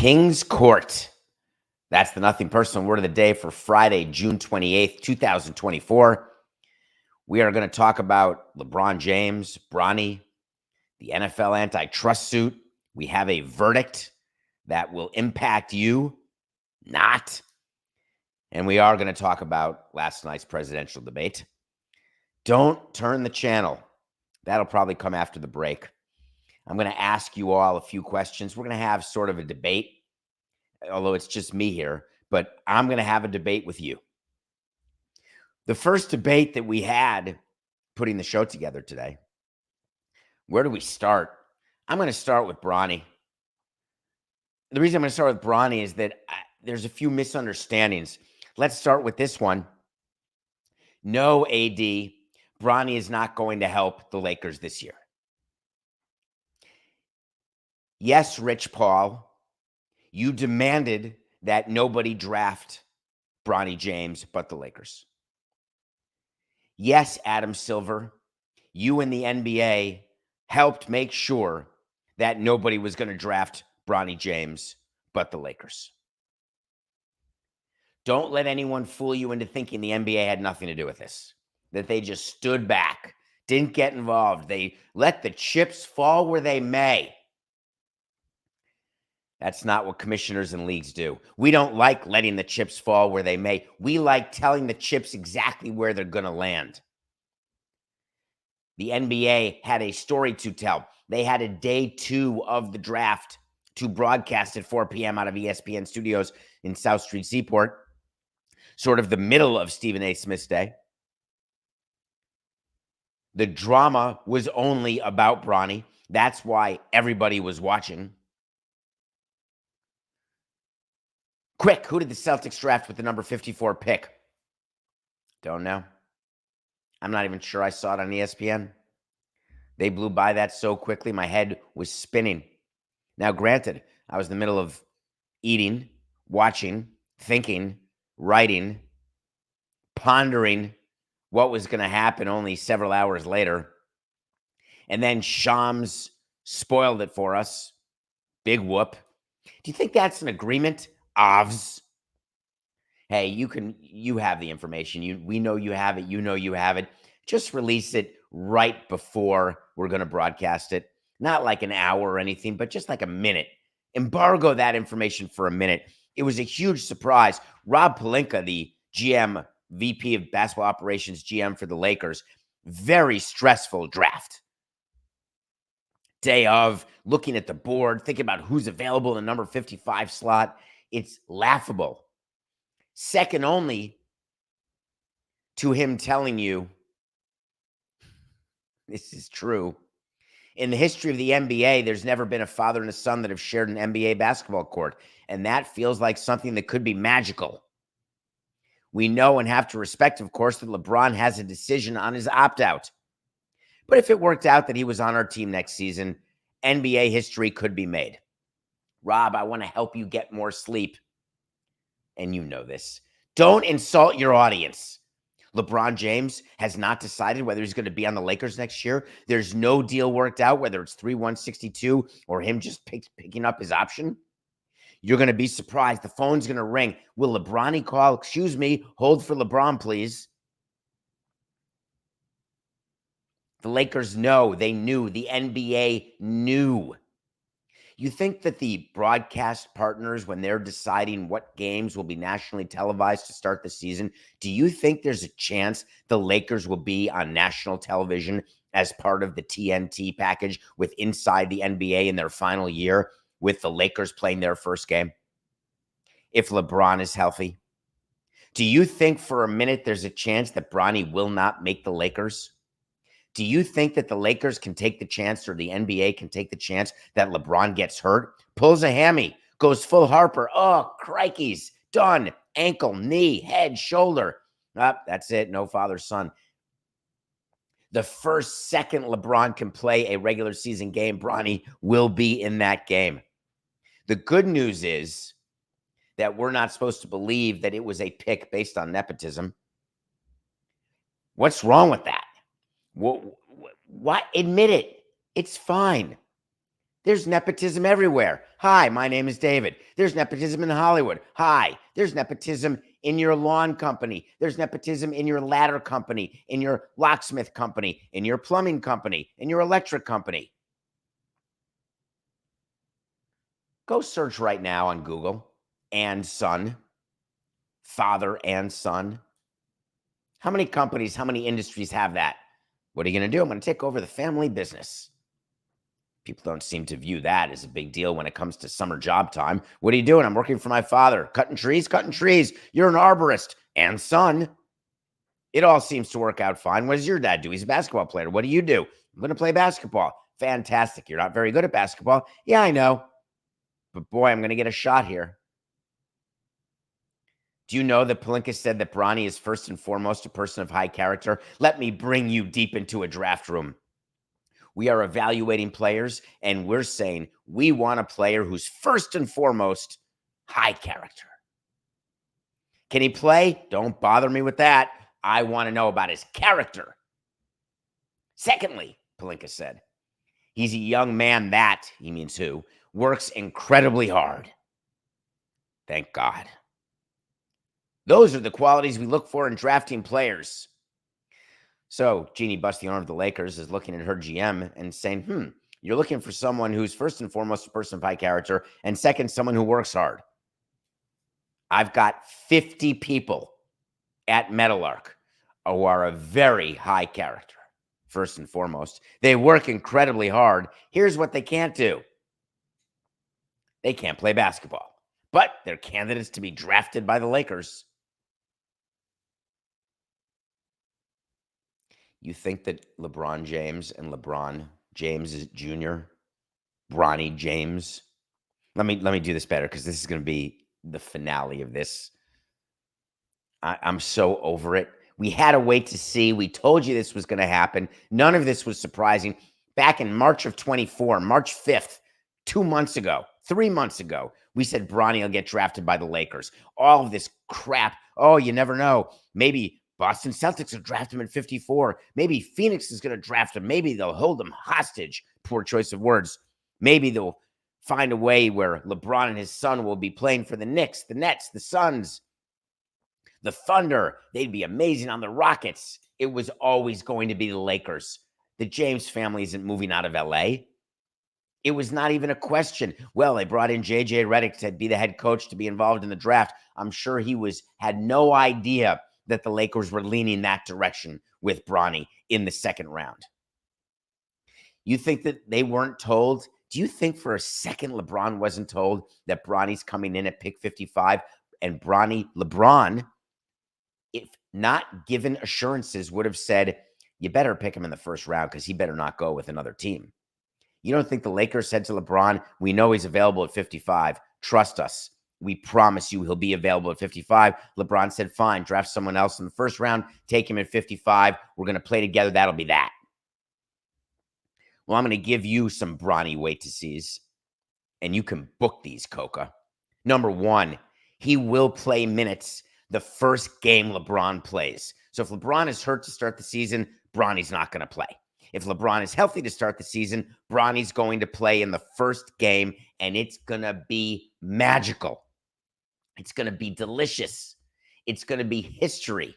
King's Court. That's the nothing personal word of the day for Friday, June 28th, 2024. We are going to talk about LeBron James, Bronny, the NFL antitrust suit. We have a verdict that will impact you, not. And we are going to talk about last night's presidential debate. Don't turn the channel. That'll probably come after the break. I'm going to ask you all a few questions. We're going to have sort of a debate, although it's just me here, but I'm going to have a debate with you. The first debate that we had putting the show together today, where do we start? I'm going to start with Bronny. The reason I'm going to start with Bronny is that there's a few misunderstandings. Let's start with this one. No, AD, Bronny is not going to help the Lakers this year. Yes, Rich Paul, you demanded that nobody draft Bronny James but the Lakers. Yes, Adam Silver, you and the NBA helped make sure that nobody was going to draft Bronny James but the Lakers. Don't let anyone fool you into thinking the NBA had nothing to do with this, that they just stood back, didn't get involved. They let the chips fall where they may. That's not what commissioners and leagues do. We don't like letting the chips fall where they may. We like telling the chips exactly where they're going to land. The NBA had a story to tell. They had a day 2 of the draft to broadcast at 4 p.m. out of ESPN studios in South Street Seaport, sort of the middle of Stephen A. Smith's day. The drama was only about Bronny. That's why everybody was watching. Quick, who did the Celtics draft with the number 54 pick? Don't know. I'm not even sure I saw it on ESPN. They blew by that so quickly, my head was spinning. Now, granted, I was in the middle of eating, watching, thinking, writing, pondering what was going to happen only several hours later. And then Shams spoiled it for us. Big whoop. Do you think that's an agreement? Ovs. Hey, you have the information. We know you have it. You know you have it. Just release it right before we're going to broadcast it. Not like an hour or anything, but just like a minute. Embargo that information for a minute. It was a huge surprise. Rob Pelinka, the GM, VP of Basketball Operations, GM for the Lakers, very stressful draft. Day of, looking at the board, thinking about who's available in the number 55 slot. It's laughable. Second only to him telling you, this is true. In the history of the NBA, there's never been a father and a son that have shared an NBA basketball court. And that feels like something that could be magical. We know and have to respect, of course, that LeBron has a decision on his opt-out. But if it worked out that he was on our team next season, NBA history could be made. Rob, I want to help you get more sleep. And you know this. Don't insult your audience. LeBron James has not decided whether he's going to be on the Lakers next year. There's no deal worked out, whether it's 3-1-62 or him just picking up his option. You're going to be surprised. The phone's going to ring. Will LeBron call? Excuse me. Hold for LeBron, please. The Lakers know. They knew. The NBA knew. You think that the broadcast partners, when they're deciding what games will be nationally televised to start the season, do you think there's a chance the Lakers will be on national television as part of the TNT package with Inside the NBA in their final year with the Lakers playing their first game? If LeBron is healthy, do you think for a minute there's a chance that Bronny will not make the Lakers? Do you think that the Lakers can take the chance, or the NBA can take the chance that LeBron gets hurt, pulls a hammy, goes full Harper? Oh, crikeys, done. Ankle, knee, head, shoulder. That's it. No father-son. The first second LeBron can play a regular season game, Bronny will be in that game. The good news is that we're not supposed to believe that it was a pick based on nepotism. What's wrong with that? What? Admit it. It's fine. There's nepotism everywhere. Hi, my name is David. There's nepotism in Hollywood. Hi. There's nepotism in your lawn company. There's nepotism in your ladder company, in your locksmith company, in your plumbing company, in your electric company. Go search right now on Google, and son, father and son. How many companies, how many industries have that? What are you going to do? I'm going to take over the family business. People don't seem to view that as a big deal when it comes to summer job time. What are you doing? I'm working for my father. Cutting trees, cutting trees. You're an arborist. And son, it all seems to work out fine. What does your dad do? He's a basketball player. What do you do? I'm going to play basketball. Fantastic. You're not very good at basketball. Yeah, I know. But boy, I'm going to get a shot here. Do you know that Pelinka said that Bronny is first and foremost a person of high character? Let me bring you deep into a draft room. We are evaluating players, and we're saying we want a player who's first and foremost high character. Can he play? Don't bother me with that. I want to know about his character. Secondly, Pelinka said, he's a young man that, he means who, works incredibly hard. Thank God. Those are the qualities we look for in drafting players. So Jeannie Buss, the owner of the Lakers, is looking at her GM and saying, you're looking for someone who's first and foremost a person of high character, and second, someone who works hard. I've got 50 people at Meadowlark who are a very high character, first and foremost. They work incredibly hard. Here's what they can't do. They can't play basketball, but they're candidates to be drafted by the Lakers. You think that LeBron James and LeBron James Jr., Bronny James, let me do this better because this is going to be the finale of this. I'm so over it. We had to wait to see. We told you this was going to happen. None of this was surprising. Back in March of 24, March 5th, 2 months ago, 3 months ago, we said Bronny will get drafted by the Lakers. All of this crap. Oh, you never know. Maybe Boston Celtics will draft him at 54. Maybe Phoenix is going to draft him. Maybe they'll hold him hostage. Poor choice of words. Maybe they'll find a way where LeBron and his son will be playing for the Knicks, the Nets, the Suns, the Thunder. They'd be amazing on the Rockets. It was always going to be the Lakers. The James family isn't moving out of LA. It was not even a question. Well, they brought in JJ Redick to be the head coach to be involved in the draft. I'm sure he had no idea that the Lakers were leaning that direction with Bronny in the second round. You think that they weren't told? Do you think for a second LeBron wasn't told that Bronny's coming in at pick 55 and LeBron, if not given assurances, would have said, you better pick him in the first round because he better not go with another team? You don't think the Lakers said to LeBron, we know he's available at 55. Trust us. We promise you he'll be available at 55. LeBron said, fine, draft someone else in the first round. Take him at 55. We're going to play together. That'll be that. Well, I'm going to give you some Bronny wait-to-sees, and you can book these, Coca. Number one, he will play minutes the first game LeBron plays. So if LeBron is hurt to start the season, Bronny's not going to play. If LeBron is healthy to start the season, Bronny's going to play in the first game, and it's going to be magical. It's going to be delicious. It's going to be history.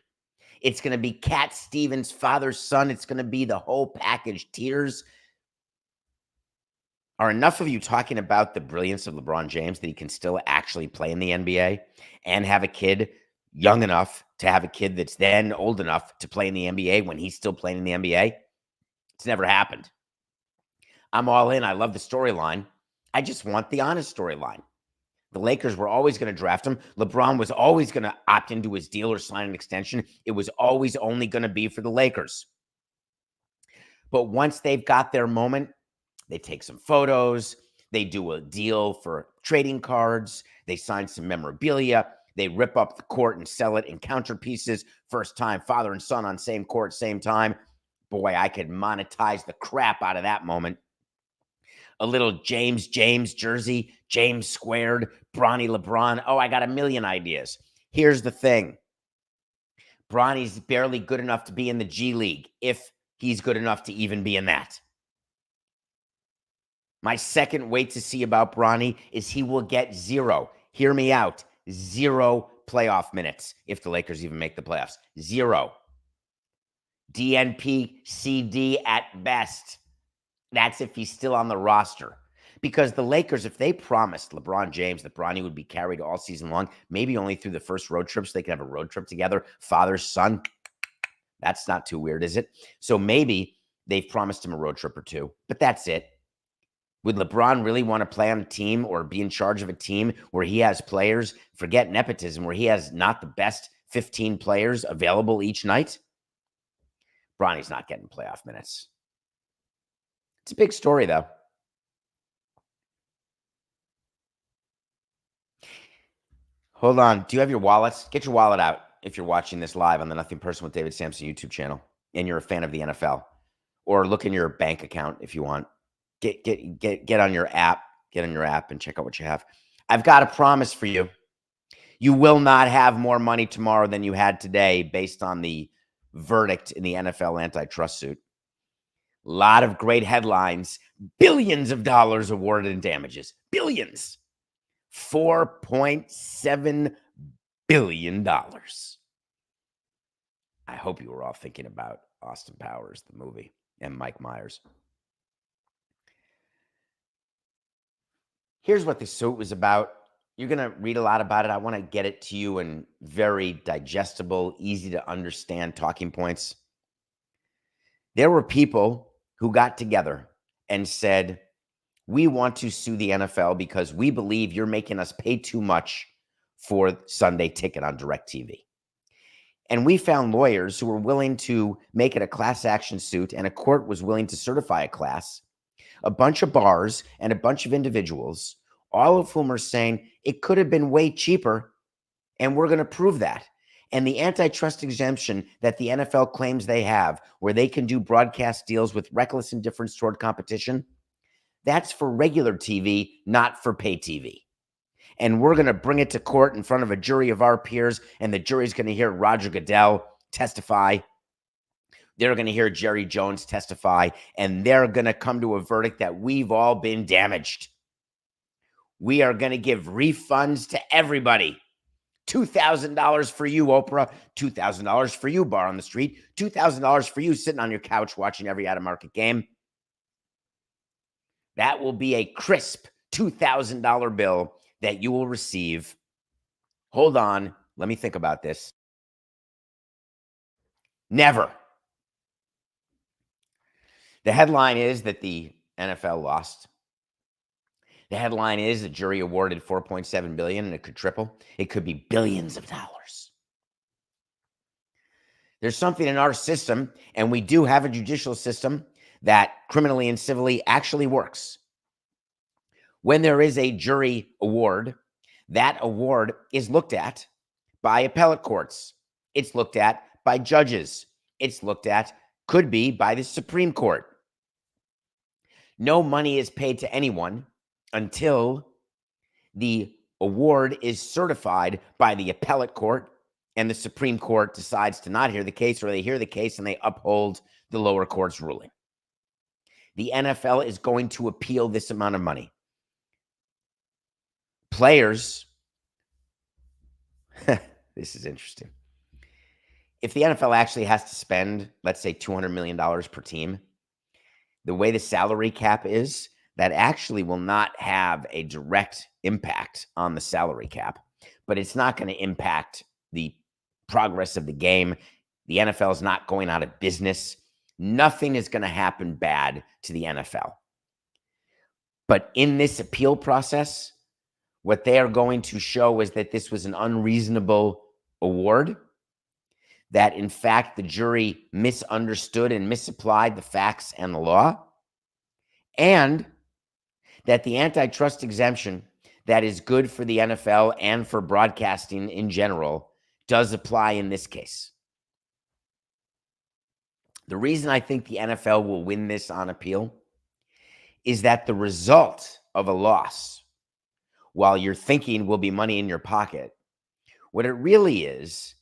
It's going to be Cat Stevens' father's son. It's going to be the whole package. Tears. Are enough of you talking about the brilliance of LeBron James that he can still actually play in the NBA and have a kid young enough to have a kid that's then old enough to play in the NBA when he's still playing in the NBA? It's never happened. I'm all in. I love the storyline. I just want the honest storyline. The Lakers were always going to draft him. LeBron was always going to opt into his deal or sign an extension. It was always only going to be for the Lakers. But once they've got their moment, they take some photos. They do a deal for trading cards. They sign some memorabilia. They rip up the court and sell it in counter pieces. First time, father and son on same court, same time. Boy, I could monetize the crap out of that moment. A little James jersey, James squared, Bronny LeBron. Oh, I got a million ideas. Here's the thing. Bronny's barely good enough to be in the G League, if he's good enough to even be in that. My second wait to see about Bronny is he will get zero. Hear me out. Zero playoff minutes if the Lakers even make the playoffs. Zero. DNP CD at best. That's if he's still on the roster. Because the Lakers, if they promised LeBron James that Bronny would be carried all season long, maybe only through the first road trip so they could have a road trip together, father, son, that's not too weird, is it? So maybe they've promised him a road trip or two, but that's it. Would LeBron really want to play on a team or be in charge of a team where he has players, forget nepotism, where he has not the best 15 players available each night? Bronny's not getting playoff minutes. It's a big story, though. Hold on. Do you have your wallets? Get your wallet out if you're watching this live on the Nothing Personal with David Samson YouTube channel and you're a fan of the NFL. Or look in your bank account if you want. Get on your app. Get on your app and check out what you have. I've got a promise for you. You will not have more money tomorrow than you had today based on the verdict in the NFL antitrust suit. A lot of great headlines. Billions of dollars awarded in damages. Billions. $4.7 billion. I hope you were all thinking about Austin Powers, the movie, and Mike Myers. Here's what the suit was about. You're going to read a lot about it. I want to get it to you in very digestible, easy to understand talking points. There were people who got together and said, we want to sue the NFL because we believe you're making us pay too much for Sunday Ticket on DirecTV. And we found lawyers who were willing to make it a class action suit, and a court was willing to certify a class, a bunch of bars and a bunch of individuals, all of whom are saying it could have been way cheaper, and we're going to prove that. And the antitrust exemption that the NFL claims they have, where they can do broadcast deals with reckless indifference toward competition, that's for regular TV, not for pay TV. And we're going to bring it to court in front of a jury of our peers, and the jury's going to hear Roger Goodell testify. They're going to hear Jerry Jones testify, and they're going to come to a verdict that we've all been damaged. We are going to give refunds to everybody. $2,000 for you, Oprah. $2,000 for you, bar on the street. $2,000 for you sitting on your couch watching every out-of-market game. That will be a crisp $2,000 bill that you will receive. Hold on. Let me think about this. Never. The headline is that the NFL lost. The headline is the jury awarded $4.7 billion, and it could triple. It could be billions of dollars. There's something in our system, and we do have a judicial system that criminally and civilly actually works. When there is a jury award, that award is looked at by appellate courts. It's looked at by judges. It's looked at, could be, by the Supreme Court. No money is paid to anyone until the award is certified by the appellate court and the Supreme Court decides to not hear the case, or they hear the case and they uphold the lower court's ruling. The NFL is going to appeal this amount of money. Players, this is interesting. If the NFL actually has to spend, let's say, $200 million per team, the way the salary cap is, that actually will not have a direct impact on the salary cap, but it's not going to impact the progress of the game. The NFL is not going out of business. Nothing is going to happen bad to the NFL. But in this appeal process, what they are going to show is that this was an unreasonable award, that in fact the jury misunderstood and misapplied the facts and the law, and that the antitrust exemption that is good for the NFL and for broadcasting in general does apply in this case. The reason I think the NFL will win this on appeal is that the result of a loss, while you're thinking will be money in your pocket, what it really is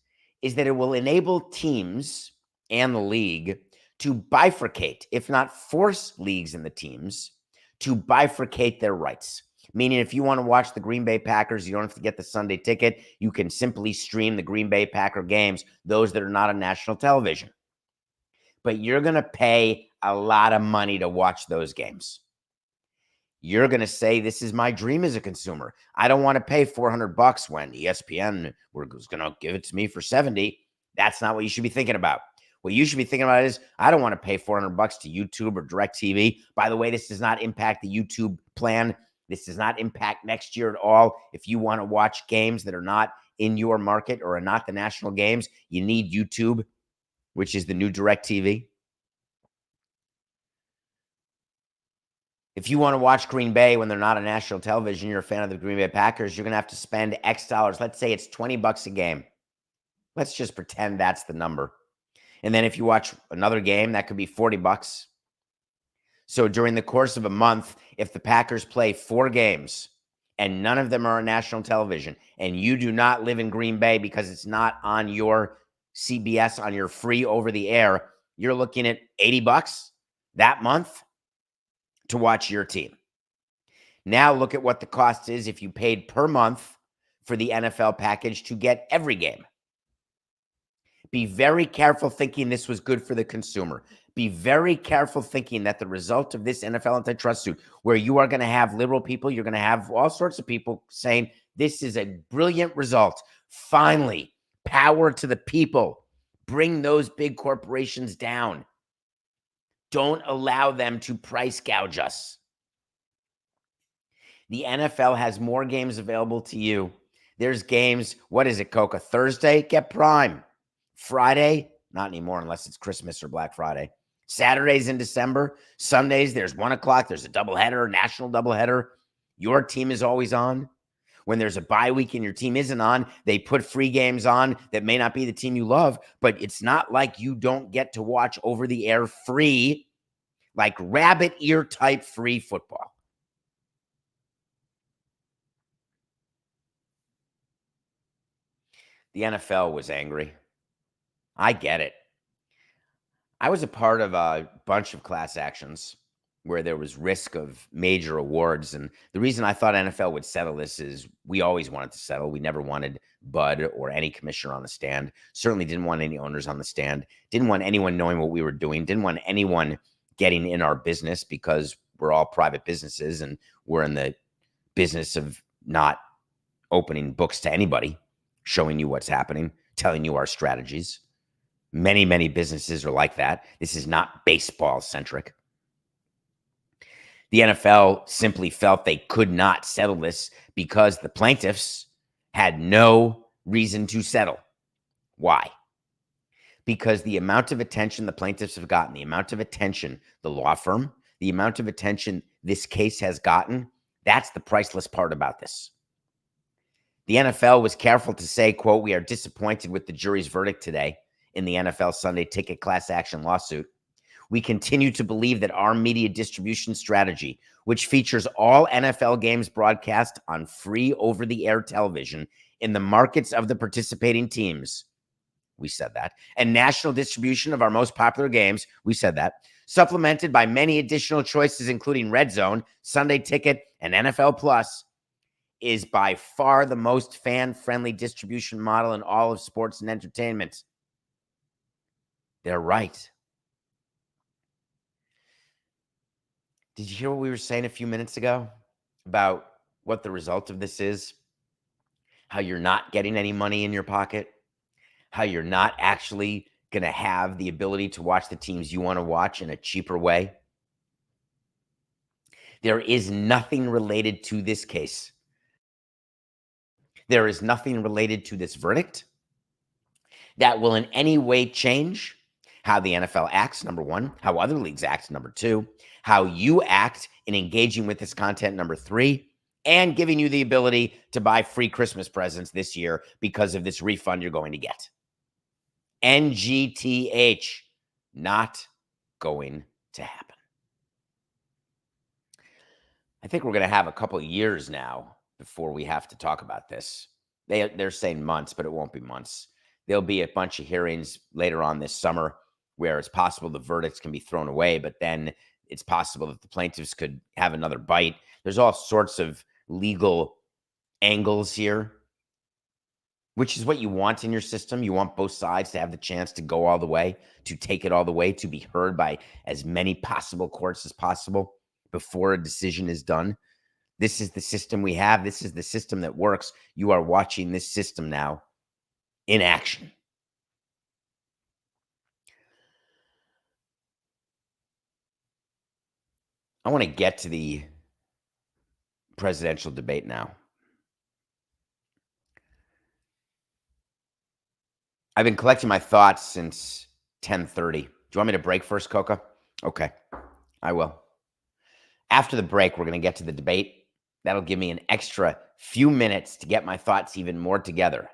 that it will enable teams and the league to bifurcate, if not force leagues and the teams to bifurcate their rights. Meaning, if you want to watch the Green Bay Packers, you don't have to get the Sunday ticket. You can simply stream the Green Bay Packer games, those that are not on national television. But you're going to pay a lot of money to watch those games. You're going to say, this is my dream as a consumer. I don't want to pay $400 when ESPN was going to give it to me for $70. That's not what you should be thinking about. What you should be thinking about is, I don't want to pay $400 to YouTube or DirecTV. By the way, this does not impact the YouTube plan. This does not impact next year at all. If you want to watch games that are not in your market or are not the national games, you need YouTube, which is the new DirecTV. If you want to watch Green Bay when they're not on national television, you're a fan of the Green Bay Packers, you're going to have to spend X dollars. Let's say it's $20 a game. Let's just pretend that's the number. And then if you watch another game, that could be $40. So during the course of a month, if the Packers play 4 games and none of them are on national television, and you do not live in Green Bay because it's not on your CBS, on your free over the air, you're looking at $80 that month to watch your team. Now look at what the cost is if you paid per month for the NFL package to get every game. Be very careful thinking this was good for the consumer. Be very careful thinking that the result of this NFL antitrust suit, where you are going to have liberal people, you're going to have all sorts of people saying, this is a brilliant result. Finally, power to the people. Bring those big corporations down. Don't allow them to price gouge us. The NFL has more games available to you. There's games, what is it, Coca? Thursday, get Prime. Friday, not anymore unless it's Christmas or Black Friday. Saturdays in December. Sundays, there's 1 o'clock. There's a doubleheader, national doubleheader. Your team is always on. When there's a bye week and your team isn't on, they put free games on that may not be the team you love, but it's not like you don't get to watch over the air free, like rabbit ear type free football. The NFL was angry. I get it. I was a part of a bunch of class actions where there was risk of major awards. And the reason I thought NFL would settle this is we always wanted to settle. We never wanted Bud or any commissioner on the stand. Certainly didn't want any owners on the stand. Didn't want anyone knowing what we were doing. Didn't want anyone getting in our business because we're all private businesses and we're in the business of not opening books to anybody, showing you what's happening, telling you our strategies. Many, many businesses are like that. This is not baseball centric. The NFL simply felt they could not settle this because the plaintiffs had no reason to settle. Why? Because the amount of attention the plaintiffs have gotten, the amount of attention the law firm, the amount of attention this case has gotten, that's the priceless part about this. The NFL was careful to say, quote, "We are disappointed with the jury's verdict today in the NFL Sunday Ticket class action lawsuit. We continue to believe that our media distribution strategy, which features all NFL games broadcast on free over-the-air television in the markets of the participating teams," we said that, "and national distribution of our most popular games," we said that, "supplemented by many additional choices, including Red Zone, Sunday Ticket, and NFL Plus, is by far the most fan-friendly distribution model in all of sports and entertainment." They're right. Did you hear what we were saying a few minutes ago about what the result of this is? How you're not getting any money in your pocket? How you're not actually going to have the ability to watch the teams you want to watch in a cheaper way? There is nothing related to this case. There is nothing related to this verdict that will in any way change how the NFL acts, number one, how other leagues act, number two, how you act in engaging with this content, number three, and giving you the ability to buy free Christmas presents this year because of this refund you're going to get. NGTH, not going to happen. I think we're going to have a couple of years now before we have to talk about this. They're saying months, but it won't be months. There'll be a bunch of hearings later on this summer where it's possible the verdicts can be thrown away, but then it's possible that the plaintiffs could have another bite. There's all sorts of legal angles here, which is what you want in your system. You want both sides to have the chance to go all the way, to take it all the way, to be heard by as many possible courts as possible before a decision is done. This is the system we have. This is the system that works. You are watching this system now in action. I want to get to the presidential debate now. I've been collecting my thoughts since 10:30. Do you want me to break first, Coca? Okay, I will. After the break, we're going to get to the debate. That'll give me an extra few minutes to get my thoughts even more together.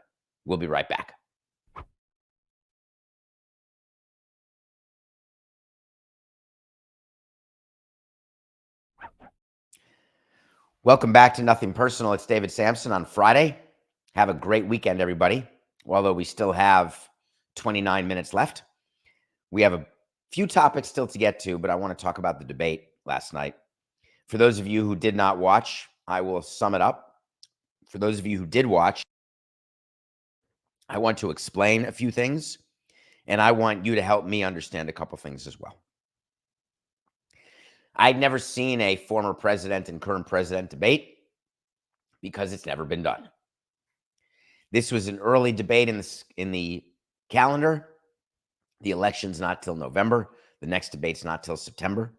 We'll be right back. Welcome back to Nothing Personal. It's David Samson on Friday. Have a great weekend, everybody. Although we still have 29 minutes left. We have a few topics still to get to, but I want to talk about the debate last night. For those of you who did not watch, I will sum it up. For those of you who did watch, I want to explain a few things, and I want you to help me understand a couple things as well. I'd never seen a former president and current president debate because it's never been done. This was an early debate in the calendar. The election's not till November. The next debate's not till September.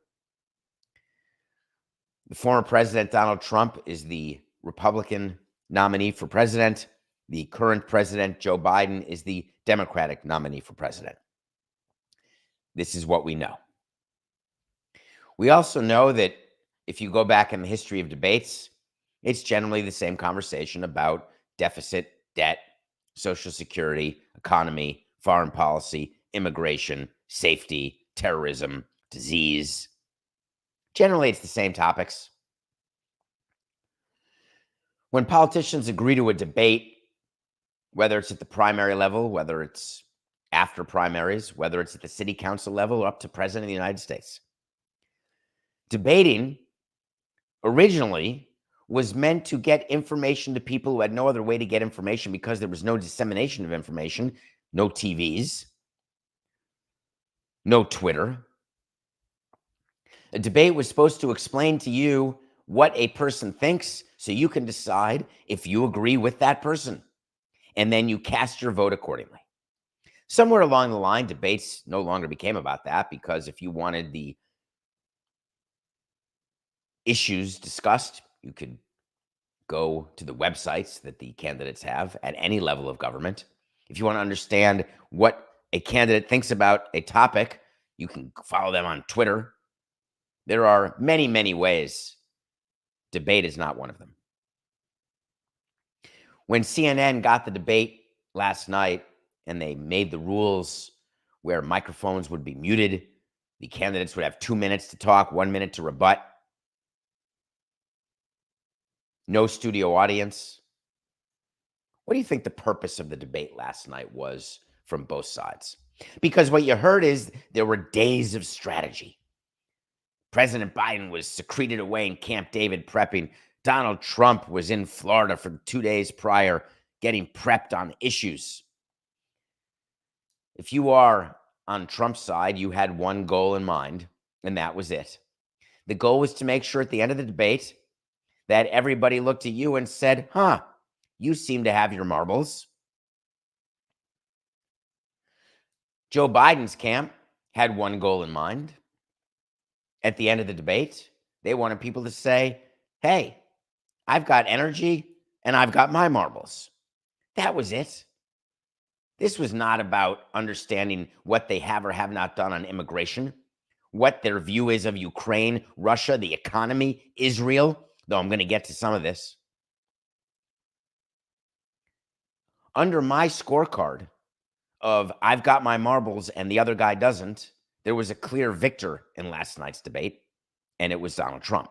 The former president, Donald Trump, is the Republican nominee for president. The current president, Joe Biden, is the Democratic nominee for president. This is what we know. We also know that if you go back in the history of debates, it's generally the same conversation about deficit, debt, Social Security, economy, foreign policy, immigration, safety, terrorism, disease. Generally, it's the same topics. When politicians agree to a debate, whether it's at the primary level, whether it's after primaries, whether it's at the city council level or up to president of the United States, debating originally was meant to get information to people who had no other way to get information because there was no dissemination of information, no TVs, no Twitter. A debate was supposed to explain to you what a person thinks so you can decide if you agree with that person, and then you cast your vote accordingly. Somewhere along the line, debates no longer became about that because if you wanted the issues discussed, you could go to the websites that the candidates have at any level of government. If you want to understand what a candidate thinks about a topic, you can follow them on Twitter. There are many, many ways. Debate is not one of them. When CNN got the debate last night and they made the rules where microphones would be muted, the candidates would have 2 minutes to talk, 1 minute to rebut, no studio audience. What do you think the purpose of the debate last night was from both sides? Because what you heard is there were days of strategy. President Biden was secreted away in Camp David prepping. Donald Trump was in Florida for 2 days prior getting prepped on issues. If you are on Trump's side, you had one goal in mind, and that was it. The goal was to make sure at the end of the debate that everybody looked at you and said, you seem to have your marbles. Joe Biden's camp had one goal in mind. At the end of the debate, they wanted people to say, hey, I've got energy and I've got my marbles. That was it. This was not about understanding what they have or have not done on immigration, what their view is of Ukraine, Russia, the economy, Israel, though I'm going to get to some of this. Under my scorecard of I've got my marbles and the other guy doesn't, there was a clear victor in last night's debate, and it was Donald Trump.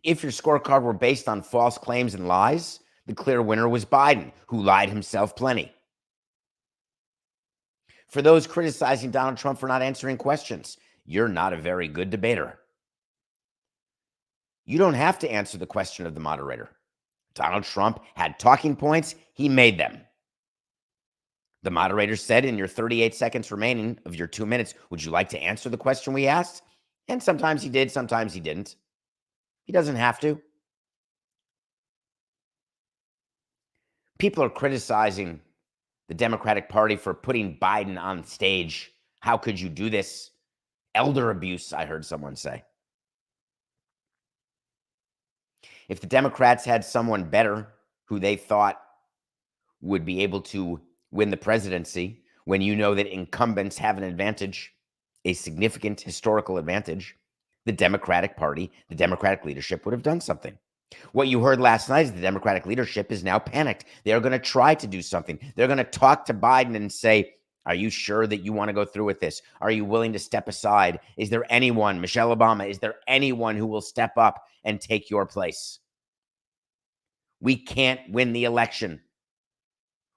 If your scorecard were based on false claims and lies, the clear winner was Biden, who lied himself plenty. For those criticizing Donald Trump for not answering questions, you're not a very good debater. You don't have to answer the question of the moderator. Donald Trump had talking points. He made them. The moderator said, in your 38 seconds remaining of your 2 minutes, would you like to answer the question we asked? And sometimes he did, sometimes he didn't. He doesn't have to. People are criticizing the Democratic Party for putting Biden on stage. How could you do this? Elder abuse, I heard someone say. If the Democrats had someone better who they thought would be able to win the presidency, when you know that incumbents have an advantage, a significant historical advantage, the Democratic Party, the Democratic leadership would have done something. What you heard last night is the Democratic leadership is now panicked. They're going to try to do something. They're going to talk to Biden and say, are you sure that you want to go through with this? Are you willing to step aside? Is there anyone, Michelle Obama, is there anyone who will step up and take your place? We can't win the election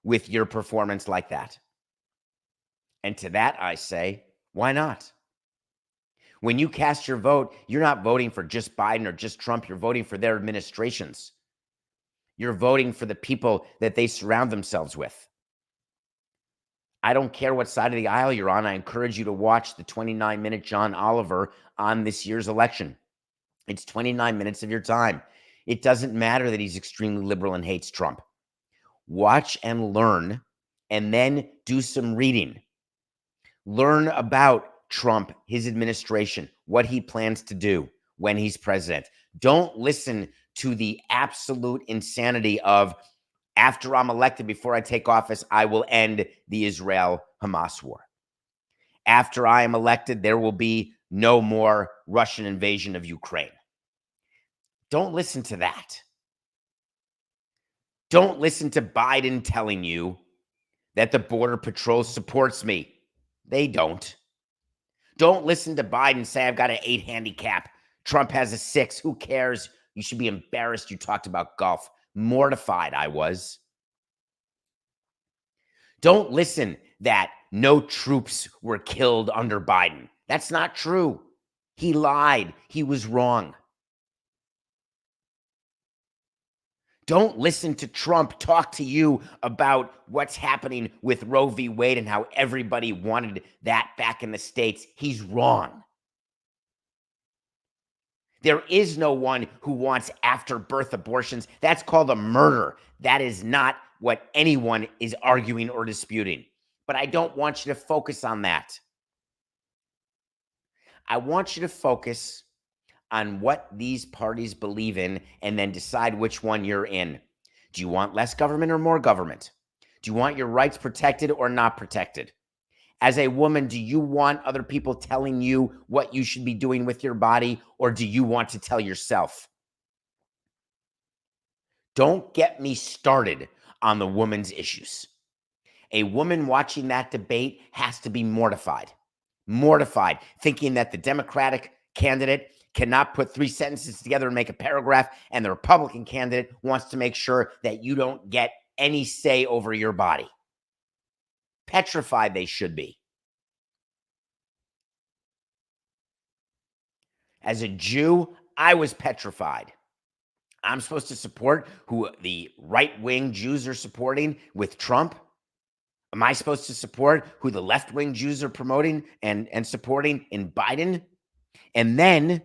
with your performance like that. And to that, I say, why not? When you cast your vote, you're not voting for just Biden or just Trump. You're voting for their administrations. You're voting for the people that they surround themselves with. I don't care what side of the aisle you're on. I encourage you to watch the 29-minute John Oliver on this year's election. It's 29 minutes of your time. It doesn't matter that he's extremely liberal and hates Trump. Watch and learn, and then do some reading. Learn about Trump, his administration, what he plans to do when he's president. Don't listen to the absolute insanity of, after I'm elected, before I take office, I will end the Israel-Hamas war. After I am elected, there will be no more Russian invasion of Ukraine. Don't listen to that. Don't listen to Biden telling you that the Border Patrol supports me. They don't. Don't listen to Biden say, I've got an 8 handicap. Trump has a 6. Who cares? You should be embarrassed you talked about golf. Mortified I was. Don't listen that no troops were killed under Biden. That's not true. He lied. He was wrong. Don't listen to Trump talk to you about what's happening with Roe v. Wade and how everybody wanted that back in the States. He's wrong. There is no one who wants after-birth abortions. That's called a murder. That is not what anyone is arguing or disputing. But I don't want you to focus on that. I want you to focus on what these parties believe in and then decide which one you're in. Do you want less government or more government? Do you want your rights protected or not protected? As a woman, do you want other people telling you what you should be doing with your body, or do you want to tell yourself? Don't get me started on the women's issues. A woman watching that debate has to be mortified. Mortified, thinking that the Democratic candidate cannot put 3 sentences together and make a paragraph, and the Republican candidate wants to make sure that you don't get any say over your body. Petrified they should be. As a Jew, I was petrified. I'm supposed to support who the right-wing Jews are supporting with Trump? Am I supposed to support who the left-wing Jews are promoting and supporting in Biden? And then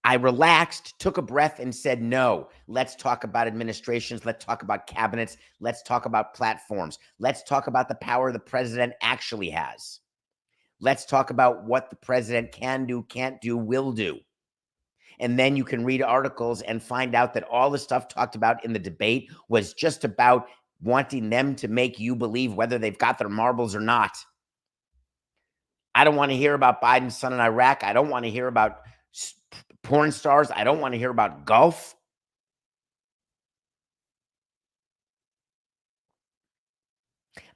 I relaxed, took a breath, and said, no, let's talk about administrations. Let's talk about cabinets. Let's talk about platforms. Let's talk about the power the president actually has. Let's talk about what the president can do, can't do, will do. And then you can read articles and find out that all the stuff talked about in the debate was just about wanting them to make you believe whether they've got their marbles or not. I don't want to hear about Biden's son in Iraq. I don't want to hear about porn stars. I don't want to hear about golf.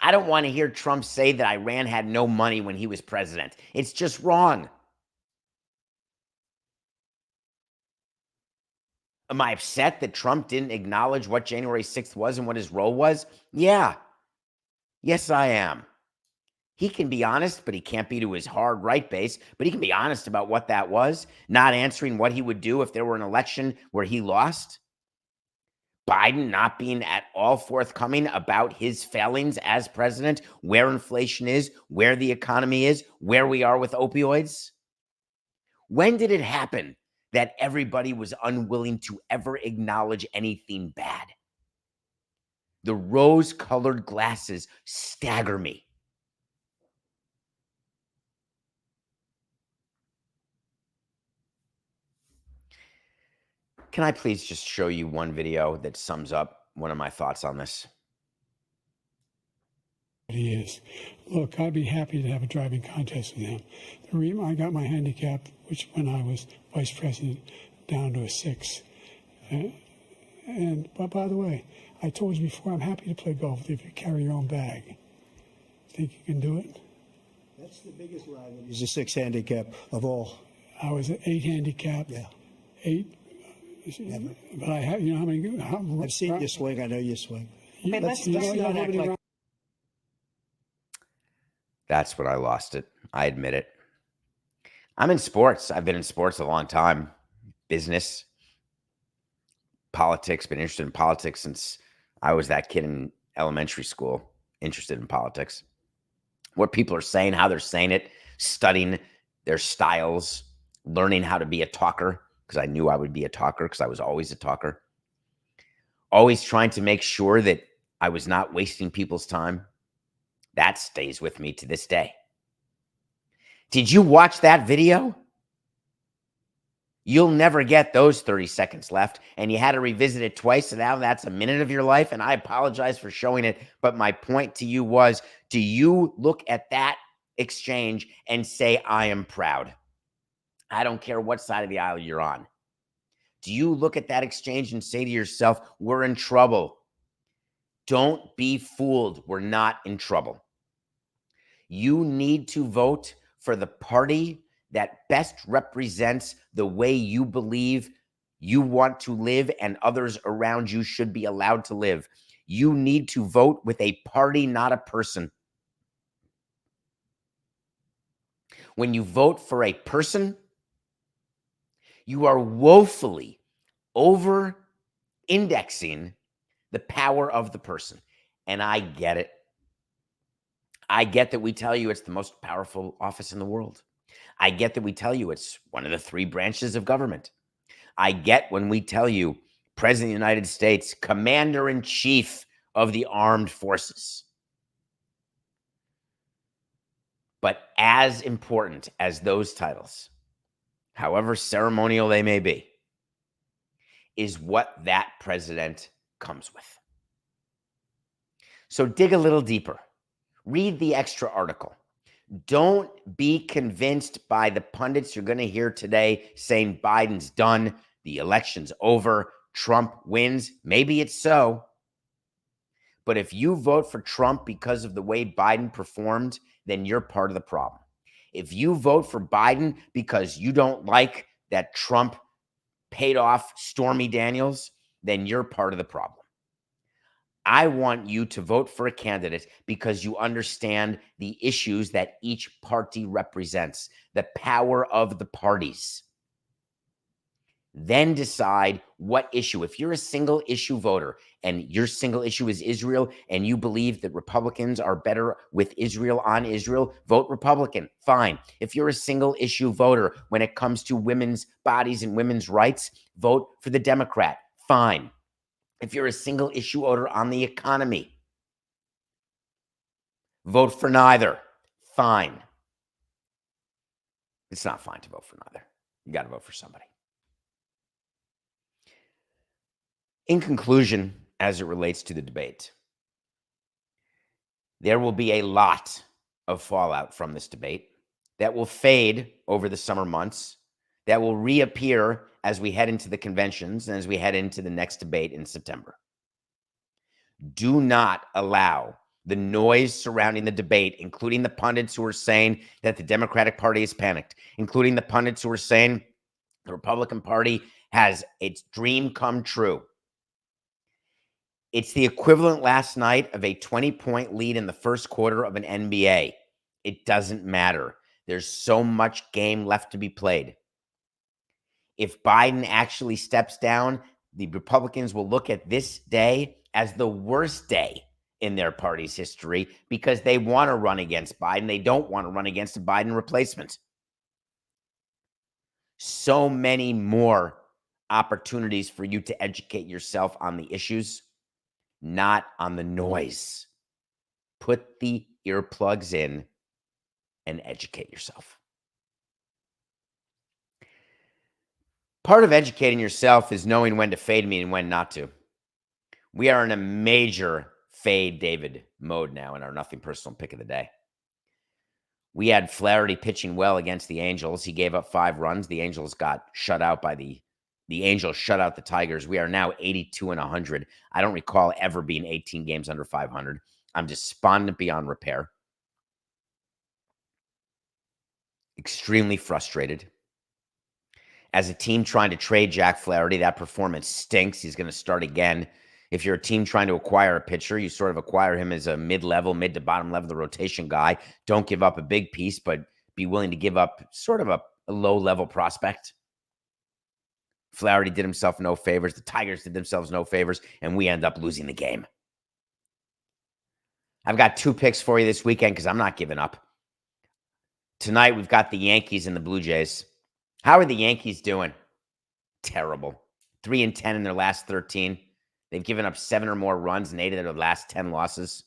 I don't want to hear Trump say that Iran had no money when he was president. It's just wrong. Am I upset that Trump didn't acknowledge what January 6th was and what his role was? Yeah. Yes, I am. He can be honest, but he can't be to his hard right base. But he can be honest about what that was, not answering what he would do if there were an election where he lost. Biden not being at all forthcoming about his failings as president, where inflation is, where the economy is, where we are with opioids. When did it happen that everybody was unwilling to ever acknowledge anything bad? The rose-colored glasses stagger me. Can I please just show you one video that sums up one of my thoughts on this? He is. Look, I'd be happy to have a driving contest with him. The reason I got my handicap, which when I was vice president, down to a 6. But by the way, I told you before, I'm happy to play golf with you if you carry your own bag. Think you can do it? That's the biggest rival. He's a 6 handicap of all. I was an 8 handicap. Yeah. 8. But I have, you know how many? I've seen you swing. I know you swing. Okay, let's not act like. That's what I lost it. I admit it. I'm in sports. I've been in sports a long time. Business, politics, been interested in politics since I was that kid in elementary school, interested in politics. What people are saying, how they're saying it, studying their styles, learning how to be a talker, because I knew I would be a talker because I was always a talker. Always trying to make sure that I was not wasting people's time. That stays with me to this day. Did you watch that video? You'll never get those 30 seconds left, and you had to revisit it twice, and now that's a minute of your life, and I apologize for showing it, but my point to you was, do you look at that exchange and say, I am proud? I don't care what side of the aisle you're on. Do you look at that exchange and say to yourself, we're in trouble? Don't be fooled. We're not in trouble. You need to vote for the party that best represents the way you believe you want to live and others around you should be allowed to live. You need to vote with a party, not a person. When you vote for a person, you are woefully over-indexing the power of the person. And I get it. I get that we tell you it's the most powerful office in the world. I get that we tell you it's one of the 3 branches of government. I get when we tell you President of the United States, Commander-in-Chief of the Armed Forces. But as important as those titles, however ceremonial they may be, is what that president comes with. So dig a little deeper. Read the extra article. Don't be convinced by the pundits you're going to hear today saying Biden's done, the election's over, Trump wins. Maybe it's so. But if you vote for Trump because of the way Biden performed, then you're part of the problem. If you vote for Biden because you don't like that Trump paid off Stormy Daniels, then you're part of the problem. I want you to vote for a candidate because you understand the issues that each party represents, the power of the parties. Then decide what issue. If you're a single issue voter and your single issue is Israel and you believe that Republicans are better with Israel on Israel, vote Republican. Fine. If you're a single issue voter when it comes to women's bodies and women's rights, vote for the Democrat. Fine. If you're a single issue voter on the economy, vote for neither. Fine. It's not fine to vote for neither. You got to vote for somebody. In conclusion, as it relates to the debate, there will be a lot of fallout from this debate that will fade over the summer months, that will reappear as we head into the conventions and as we head into the next debate in September. Do not allow the noise surrounding the debate, including the pundits who are saying that the Democratic Party is panicked, including the pundits who are saying the Republican Party has its dream come true. It's the equivalent last night of a 20-point lead in the first quarter of an NBA. It doesn't matter. There's so much game left to be played. If Biden actually steps down, the Republicans will look at this day as the worst day in their party's history because they want to run against Biden. They don't want to run against a Biden replacement. So many more opportunities for you to educate yourself on the issues, not on the noise. Put the earplugs in and educate yourself. Part of educating yourself is knowing when to fade me and when not to. We are in a major fade David mode now in our nothing personal pick of the day. We had Flaherty pitching well against the Angels. He gave up 5 runs. The Angels got shut out by the Angels shut out the Tigers. We are now 82-100. I don't recall ever being 18 games under 500. I'm despondent beyond repair. Extremely frustrated. As a team trying to trade Jack Flaherty, that performance stinks. He's going to start again. If you're a team trying to acquire a pitcher, you sort of acquire him as a mid to bottom level of the rotation guy. Don't give up a big piece, but be willing to give up sort of a low-level prospect. Flaherty did himself no favors. The Tigers did themselves no favors, and we end up losing the game. I've got 2 picks for you this weekend because I'm not giving up. Tonight, we've got the Yankees and the Blue Jays. How are the Yankees doing? Terrible. 3-10 in their last 13. They've given up 7 or more runs in 8 of their last 10 losses.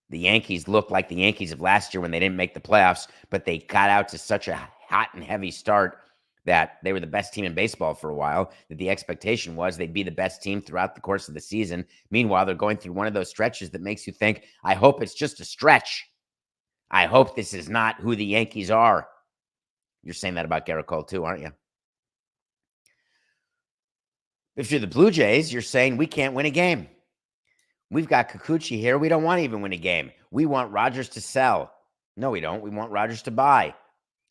The Yankees look like the Yankees of last year when they didn't make the playoffs, but they got out to such a hot and heavy start that they were the best team in baseball for a while, that the expectation was they'd be the best team throughout the course of the season. Meanwhile, they're going through one of those stretches that makes you think, I hope it's just a stretch. I hope this is not who the Yankees are. You're saying that about Garrett Cole too, aren't you? If you're the Blue Jays, you're saying we can't win a game. We've got Kikuchi here. We don't want to even win a game. We want Rodgers to sell. No, we don't. We want Rodgers to buy.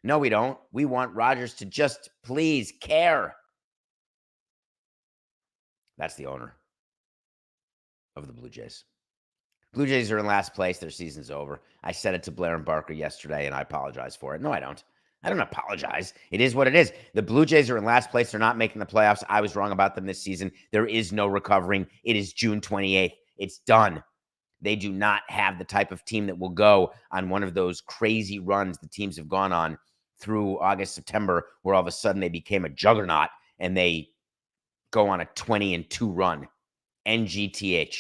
No, we don't. We want Rodgers to just please care. That's the owner of the Blue Jays. Blue Jays are in last place. Their season's over. I said it to Blair and Barker yesterday, and I apologize for it. No, I don't. I don't apologize. It is what it is. The Blue Jays are in last place. They're not making the playoffs. I was wrong about them this season. There is no recovering. It is June 28th. It's done. They do not have the type of team that will go on one of those crazy runs the teams have gone on through August, September, where all of a sudden they became a juggernaut and they go on a 20-2 run. NGTH.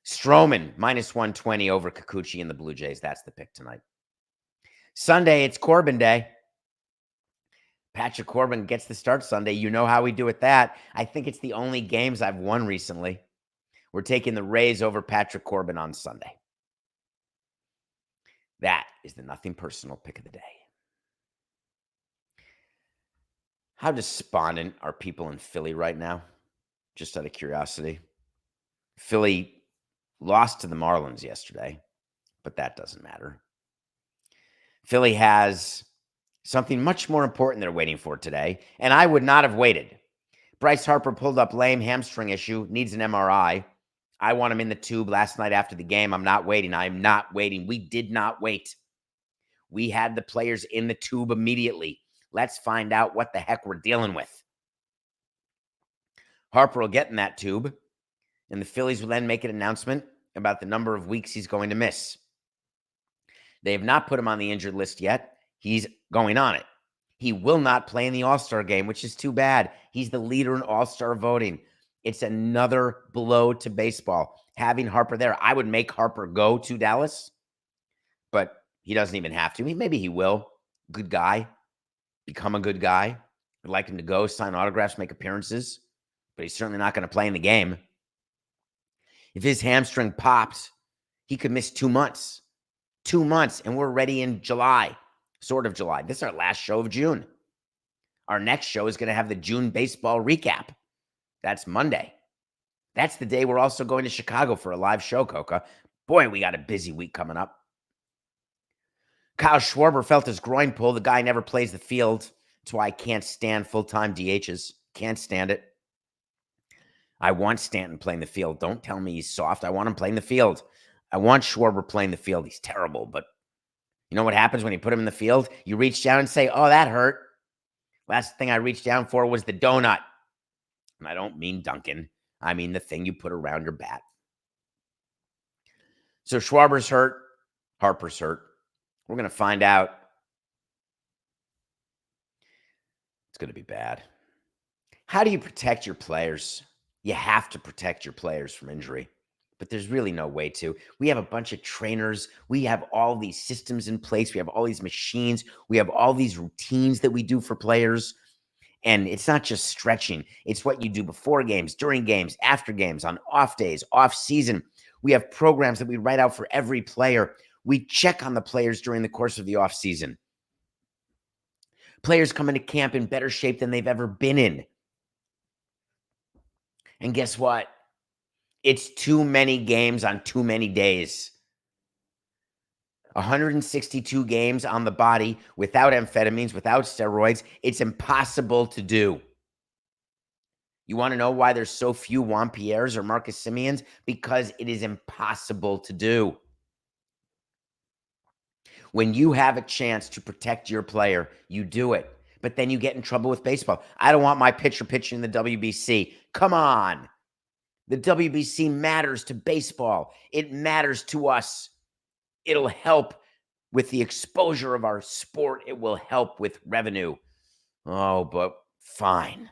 Stroman, -120 over Kikuchi and the Blue Jays. That's the pick tonight. Sunday, it's Corbin Day. Patrick Corbin gets the start Sunday. You know how we do with that. I think it's the only games I've won recently. We're taking the Rays over Patrick Corbin on Sunday. That is the nothing personal pick of the day. How despondent are people in Philly right now? Just out of curiosity. Philly lost to the Marlins yesterday, but that doesn't matter. Philly has something much more important they're waiting for today, and I would not have waited. Bryce Harper pulled up lame hamstring issue, needs an MRI. I want him in the tube last night after the game. I'm not waiting. I'm not waiting. We did not wait. We had the players in the tube immediately. Let's find out what the heck we're dealing with. Harper will get in that tube, and the Phillies will then make an announcement about the number of weeks he's going to miss. They have not put him on the injured list yet. He's going on it. He will not play in the All-Star game, which is too bad. He's the leader in All-Star voting. It's another blow to baseball. Having Harper there, I would make Harper go to Dallas, but he doesn't even have to. Maybe he will. Good guy. Become a good guy. I'd like him to go, sign autographs, make appearances, but he's certainly not going to play in the game. If his hamstring pops, he could miss 2 months. 2 months, and we're ready in July, sort of July. This is our last show of June. Our next show is going to have the June baseball recap. That's Monday. That's the day we're also going to Chicago for a live show, Coca. Boy, we got a busy week coming up. Kyle Schwarber felt his groin pull. The guy never plays the field. That's why I can't stand full-time DHs. Can't stand it. I want Stanton playing the field. Don't tell me he's soft. I want him playing the field. I want Schwarber playing the field. He's terrible, but you know what happens when you put him in the field? You reach down and say, oh, that hurt. Last thing I reached down for was the donut. And I don't mean Duncan. I mean the thing you put around your bat. So Schwarber's hurt. Harper's hurt. We're going to find out. It's going to be bad. How do you protect your players? You have to protect your players from injury, but there's really no way to. We have a bunch of trainers. We have all these systems in place. We have all these machines. We have all these routines that we do for players. And it's not just stretching. It's what you do before games, during games, after games, on off days, off season. We have programs that we write out for every player. We check on the players during the course of the off season. Players come into camp in better shape than they've ever been in. And guess what? It's too many games on too many days. 162 games on the body without amphetamines, without steroids. It's impossible to do. You want to know why there's so few Juan Pierres or Marcus Semiens? Because it is impossible to do. When you have a chance to protect your player, you do it. But then you get in trouble with baseball. I don't want my pitcher pitching in the WBC. Come on. The WBC matters to baseball. It matters to us. It'll help with the exposure of our sport. It will help with revenue. Oh, but fine.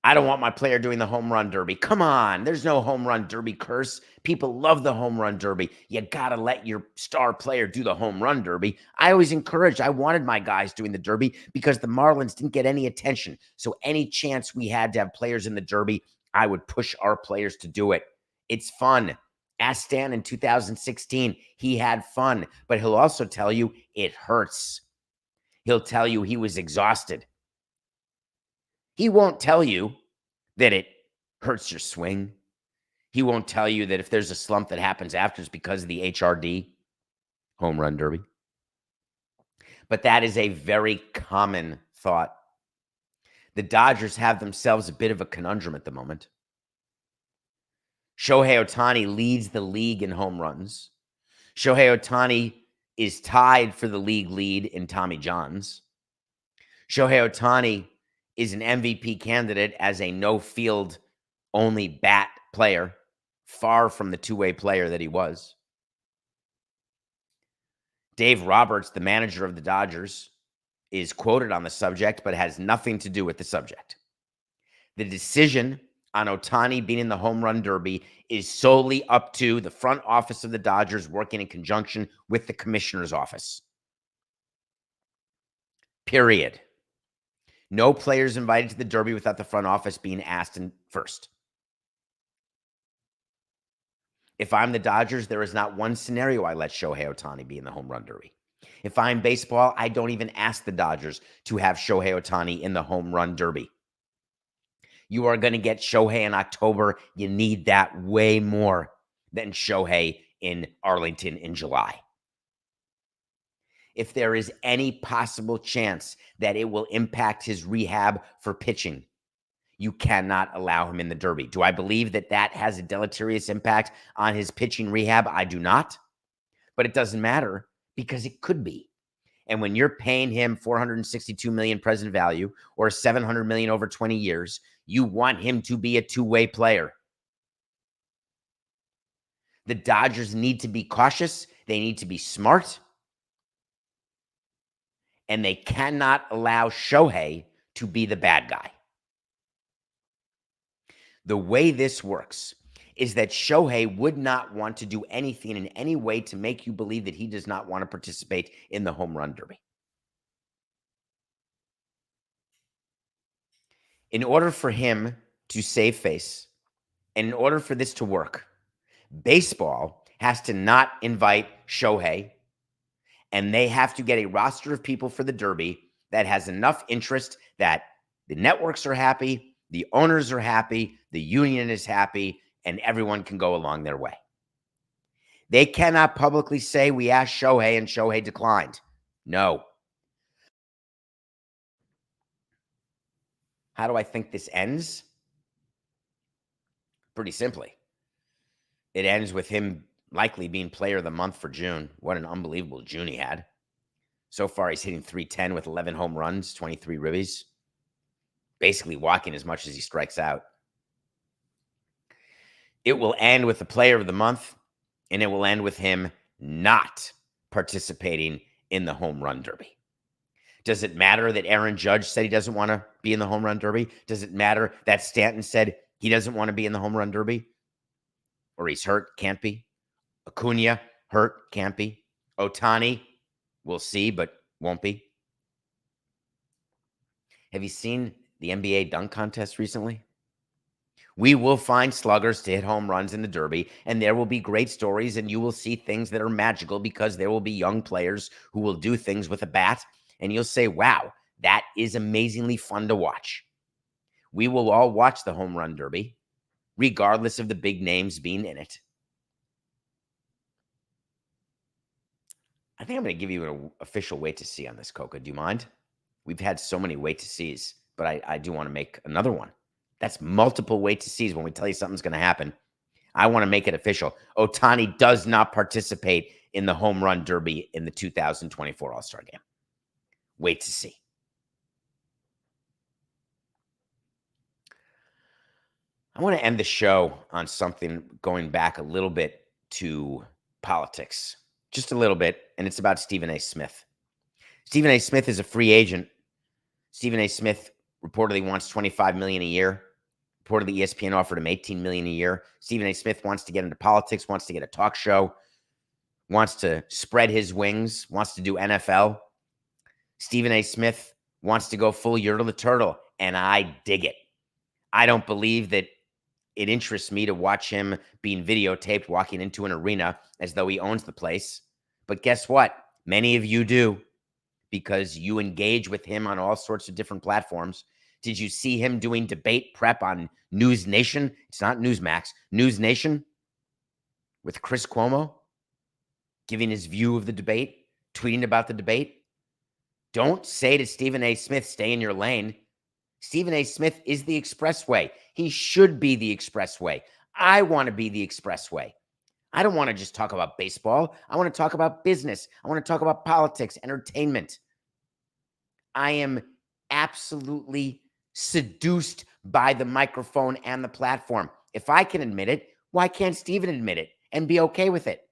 I don't want my player doing the home run derby. Come on. There's no home run derby curse. People love the home run derby. You got to let your star player do the home run derby. I wanted my guys doing the derby because the Marlins didn't get any attention. So any chance we had to have players in the derby, I would push our players to do it. It's fun. Ask Stan in 2016. He had fun, but he'll also tell you it hurts. He'll tell you he was exhausted. He won't tell you that it hurts your swing. He won't tell you that if there's a slump that happens after, it's because of the HRD, home run derby. But that is a very common thought. The Dodgers have themselves a bit of a conundrum at the moment. Shohei Ohtani leads the league in home runs. Shohei Ohtani is tied for the league lead in Tommy Johns. Shohei Ohtani is an MVP candidate as a no-field only bat player, far from the two-way player that he was. Dave Roberts, the manager of the Dodgers, is quoted on the subject, but has nothing to do with the subject. The decision on Ohtani being in the home run derby is solely up to the front office of the Dodgers working in conjunction with the commissioner's office. Period. No players invited to the derby without the front office being asked first. If I'm the Dodgers, there is not one scenario I let Shohei Ohtani be in the home run derby. If I'm baseball, I don't even ask the Dodgers to have Shohei Ohtani in the home run derby. You are going to get Shohei in October. You need that way more than Shohei in Arlington in July. If there is any possible chance that it will impact his rehab for pitching, you cannot allow him in the derby. Do I believe that that has a deleterious impact on his pitching rehab? I do not. But it doesn't matter because it could be. And when you're paying him $462 million present value or $700 million over 20 years, you want him to be a two-way player. The Dodgers need to be cautious. They need to be smart. And they cannot allow Shohei to be the bad guy. The way this works is that Shohei would not want to do anything in any way to make you believe that he does not want to participate in the home run derby. In order for him to save face, and in order for this to work, baseball has to not invite Shohei, and they have to get a roster of people for the derby that has enough interest that the networks are happy, the owners are happy, the union is happy, and everyone can go along their way. They cannot publicly say, we asked Shohei and Shohei declined. No. How do I think this ends? Pretty simply. It ends with him likely being player of the month for June. What an unbelievable June he had. So far, he's hitting .310 with 11 home runs, 23 ribbies. Basically walking as much as he strikes out. It will end with the player of the month, and it will end with him not participating in the home run derby. Does it matter that Aaron Judge said he doesn't want to be in the home run derby? Does it matter that Stanton said he doesn't want to be in the home run derby? Or he's hurt, can't be. Acuna, hurt, can't be. Ohtani, we'll see, but won't be. Have you seen the NBA dunk contest recently? We will find sluggers to hit home runs in the Derby, and there will be great stories, and you will see things that are magical because there will be young players who will do things with a bat, and you'll say, wow, that is amazingly fun to watch. We will all watch the home run Derby, regardless of the big names being in it. I think I'm going to give you an official wait to see on this, Coca. Do you mind? We've had so many wait to sees, but I do want to make another one. That's multiple wait to sees when we tell you something's going to happen. I want to make it official. Ohtani does not participate in the home run derby in the 2024 All-Star game. Wait to see. I want to end the show on something going back a little bit to politics. Just a little bit, and it's about Stephen A. Smith. Stephen A. Smith is a free agent. Stephen A. Smith reportedly wants $25 million a year. Reportedly, ESPN offered him $18 million a year. Stephen A. Smith wants to get into politics, wants to get a talk show, wants to spread his wings, wants to do NFL. Stephen A. Smith wants to go full Yertle the Turtle, and I dig it. I don't believe that it interests me to watch him being videotaped walking into an arena as though he owns the place. But guess what? Many of you do, because you engage with him on all sorts of different platforms. Did you see him doing debate prep on News Nation? It's not Newsmax. News Nation with Chris Cuomo giving his view of the debate, tweeting about the debate. Don't say to Stephen A. Smith, stay in your lane. Stephen A. Smith is the expressway. He should be the expressway. I want to be the expressway. I don't want to just talk about baseball. I want to talk about business. I want to talk about politics, entertainment. I am absolutely seduced by the microphone and the platform. If I can admit it, why can't Stephen admit it and be okay with it?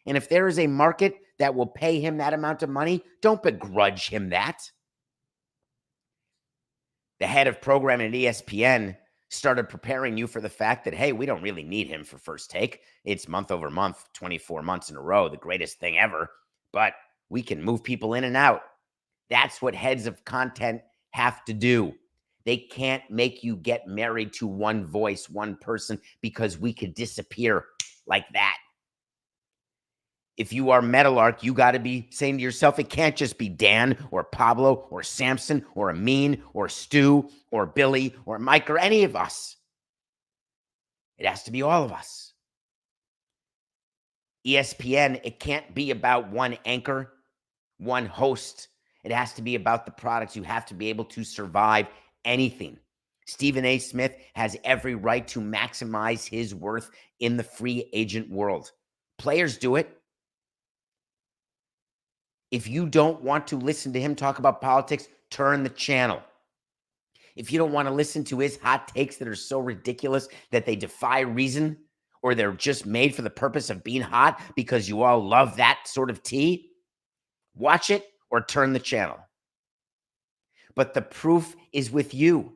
And if there is a market that will pay him that amount of money, don't begrudge him that. The head of programming at ESPN started preparing you for the fact that, hey, we don't really need him for First Take. It's month over month, 24 months in a row, the greatest thing ever. But we can move people in and out. That's what heads of content have to do. They can't make you get married to one voice, one person, because we could disappear like that. If you are Meadowlark, you got to be saying to yourself, it can't just be Dan or Pablo or Samson or Amin or Stu or Billy or Mike or any of us. It has to be all of us. ESPN, it can't be about one anchor, one host. It has to be about the products. You have to be able to survive anything. Stephen A. Smith has every right to maximize his worth in the free agent world. Players do it. If you don't want to listen to him talk about politics, turn the channel. If you don't want to listen to his hot takes that are so ridiculous that they defy reason, or they're just made for the purpose of being hot because you all love that sort of tea, watch it or turn the channel. But the proof is with you.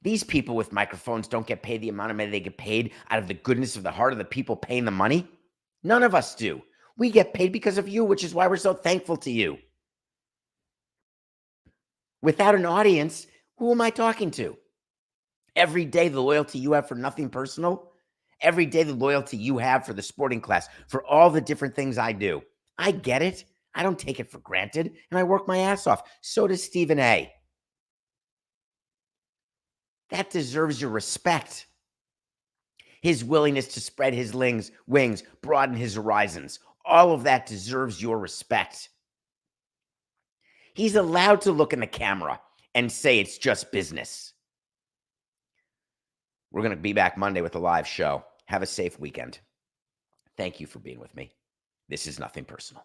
These people with microphones don't get paid the amount of money they get paid out of the goodness of the heart of the people paying the money. None of us do. We get paid because of you, which is why we're so thankful to you. Without an audience, who am I talking to? Every day, the loyalty you have for Nothing Personal, every day, the loyalty you have for the Sporting Class, for all the different things I do. I get it. I don't take it for granted, and I work my ass off. So does Stephen A. That deserves your respect. His willingness to spread his wings, broaden his horizons, all of that deserves your respect. He's allowed to look in the camera and say it's just business. We're going to be back Monday with a live show. Have a safe weekend. Thank you for being with me. This is Nothing Personal.